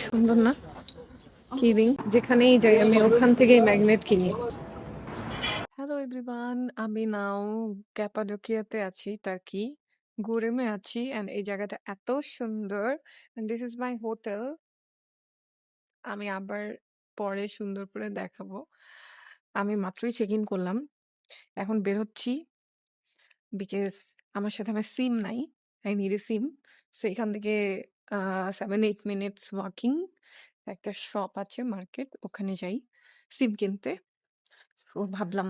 সুন্দর না? কিরিং যেখানেই যাই আমি ওখান থেকেই ম্যাগনেট কিনি। হ্যালো এভরিওয়ান, আমি নাও ক্যাপাডোকিয়াতে আছি, টার্কি। গুরেমে আছি এন্ড এই জায়গাটা এত সুন্দর। And this is my hotel. আমি আবার পরে সুন্দর করে দেখাবো। আমি মাত্রই চেক ইন করলাম, এখন বের হচ্ছি বিকজ আমার সাথে আমার সিম নাই। I need a SIM. So এখান থেকে 7-8 মিনিটস ওয়াকিং একটা শপ আছে, মার্কেট, ওখানে যাই সিম কিনতে। তো ভাবলাম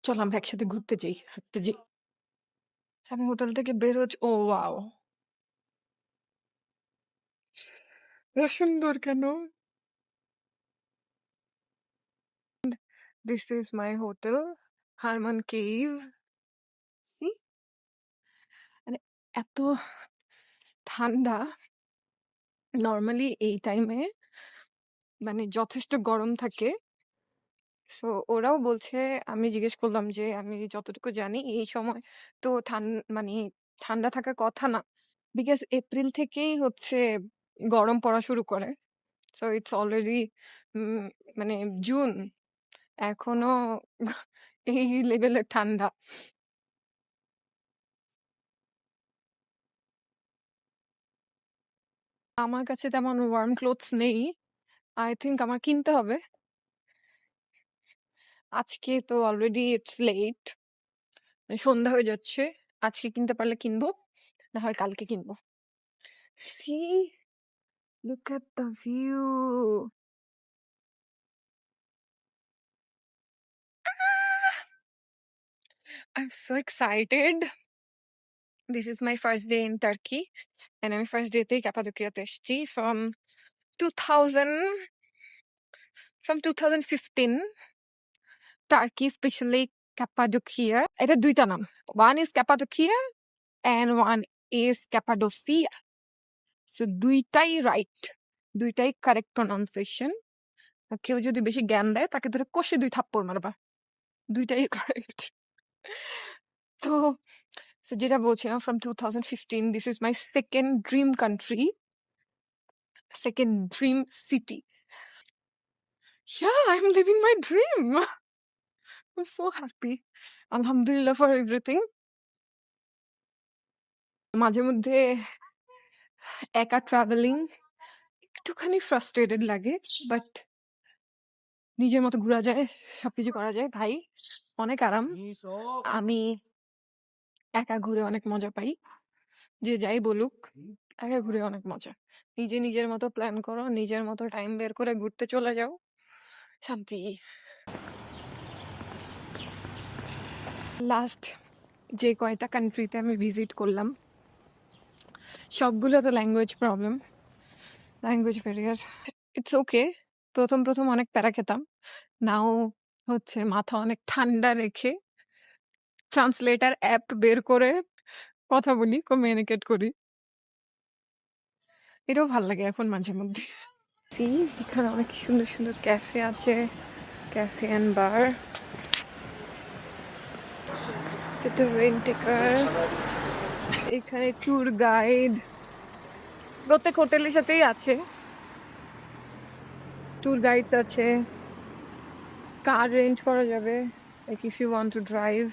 চল আমরা একসাথে ঘুরতে যাই, হাঁটতে যাই। আমি হোটেল থেকে বের হচ্ছি, ও ওয়াও, এত সুন্দর কেন! This is my hotel, Harman Cave. See, মানে এত ঠান্ডা। নর্মালি এই টাইমে মানে যথেষ্ট গরম থাকে। সো ওরাও বলছে, আমি জিজ্ঞেস করলাম যে আমি যতটুকু জানি এই সময় তো মানে ঠান্ডা থাকার কথা না, বিকজ এপ্রিল থেকেই হচ্ছে গরম পড়া শুরু করে। সো ইটস অলরেডি মানে জুন, এখনো এই লেভেলের ঠান্ডা। আমার কাছে তেমন ওয়ার্ম ক্লোথস নেই, আই থিঙ্ক আমার কিনতে হবে। আজকে তো অলরেডি ইটস লেট, সন্ধ্যা হয়ে যাচ্ছে। আজকে কিনতে পারলে কিনবো, না হয় কালকে কিনবো। See, look at the view. I'm so excited. This is my first day in Turkey and আমি ফার্স্ট ডেতেই ক্যাপাডোকিয়াতে এসেছি from 2015. টার্কি, স্পেশালি ক্যাপাডোকিয়া, এটা দুইটা নাম। One is Cappadocia and one is Cappadocia. So দুইটাই রাইট, দুইটাই কারেক্ট প্রনাউন্সিয়েশন। কেউ যদি বেশি জ্ঞান দেয় তাকে ধরে কষে 2 থাপ্পড় মারবা, দুইটাই কারেক্ট। তো যেটা বলছিলাম, from 2015, this is my second dream country, second dream city. Yeah, I'm living my dream. I'm so happy. Alhamdulillah for everything. মাঝে মধ্যে একা ট্রাভেলিং একটুখানি ফ্রাস্ট্রেটেড লাগে, বাট নিজের মতো ঘোরা যায়, সবকিছু করা যায় ভাই, অনেক আরাম। আমি একা ঘুরে অনেক মজা পাই, যে যাই বলুক, একা ঘুরে অনেক মজা। নিজের মতো প্ল্যান করো, নিজের মতো টাইম বের করে ঘুরতে চলে যাও, শান্তি। লাস্ট যে কয়টা কান্ট্রিতে আমি ভিজিট করলাম সবগুলো তো language problem, language barrier. It's okay, প্রথম অনেক প্যারা খেতাম, নাও হচ্ছে মাথা অনেক ঠান্ডা রেখে ট্রান্সলেটার অ্যাপ বের করে কথা বলি, কমিউনিকেট করি। এটাও ভাল লাগে এখন মাঝে মধ্যে। সি, এখানে অনেক সুন্দর সুন্দর ক্যাফে আছে, ক্যাফে অ্যান্ড বার। সেটা রেন্টেকার, এখানে ট্যুর গাইড, প্রত্যেক হোটেলের সাথেই আছে ট্যুর গাইডস আছে, কার রেন্ট করা যাবে, like if you want to drive.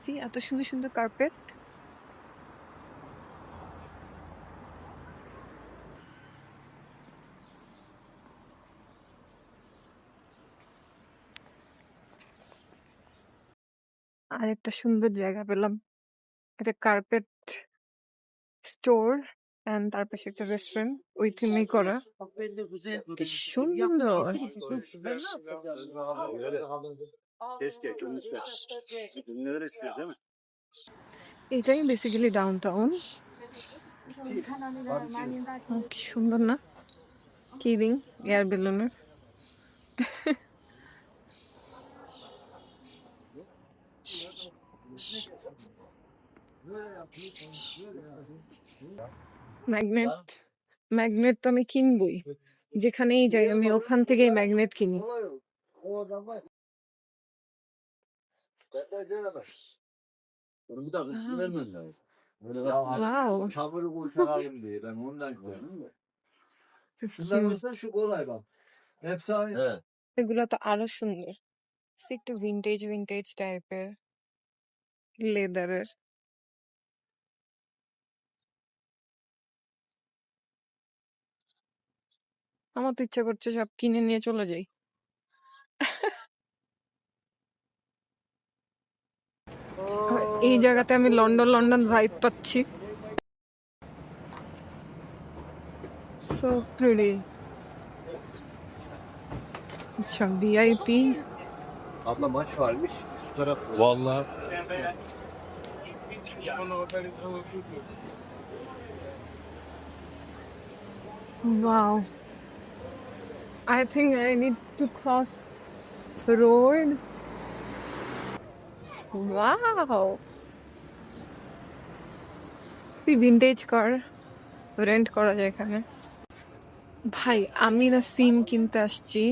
See, এত সুন্দর সুন্দর কার্পেট। আর একটা সুন্দর জায়গা পেলাম, একটা কার্পেট স্টোর এন্ড তার পাশে একটা রেস্টুরেন্ট, ওই থিমেই করা, কি সুন্দর। এটাই বেসিক্যালি ডাউন টাউন। কি সুন্দর না? কিরিং এয়ার বেলুনের। ম্যাগনেট, ম্যাগনেট তো আমি কিনবই, যেখানেই যাই আমি ওখান থেকেই ম্যাগনেট কিনি। Wow. তো Şundan cute. göster şu kolay bak. Hepsi aynı. Evet. এগুলো তো আরো সুন্দর, একটু ভিন্টেজ ভিন্টেজ টাইপের, লেদারের। আমার তো ইচ্ছা করছে সব কিনে নিয়ে চলে যাই। আর এই জায়গাতে আমি লন্ডন লন্ডন ভাইব পাচ্ছি। So pretty. আচ্ছা VIP. Abla maç varmış. Şu taraf. Vallahi. Wow, I think I need to cross the road. Wow, see vintage car rent করা যায় এখানে। ভাই আমি না সিম কিনতে আসছি,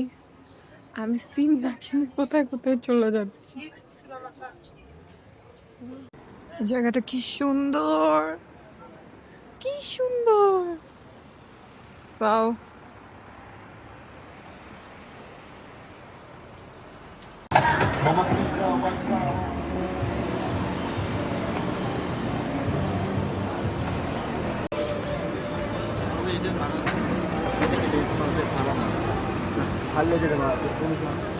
আমি সিম না কিনে কোথায় কোথায় চলে যাচ্ছি। জায়গাটা কি সুন্দর, কি সুন্দর। Wow. Hallederim abi.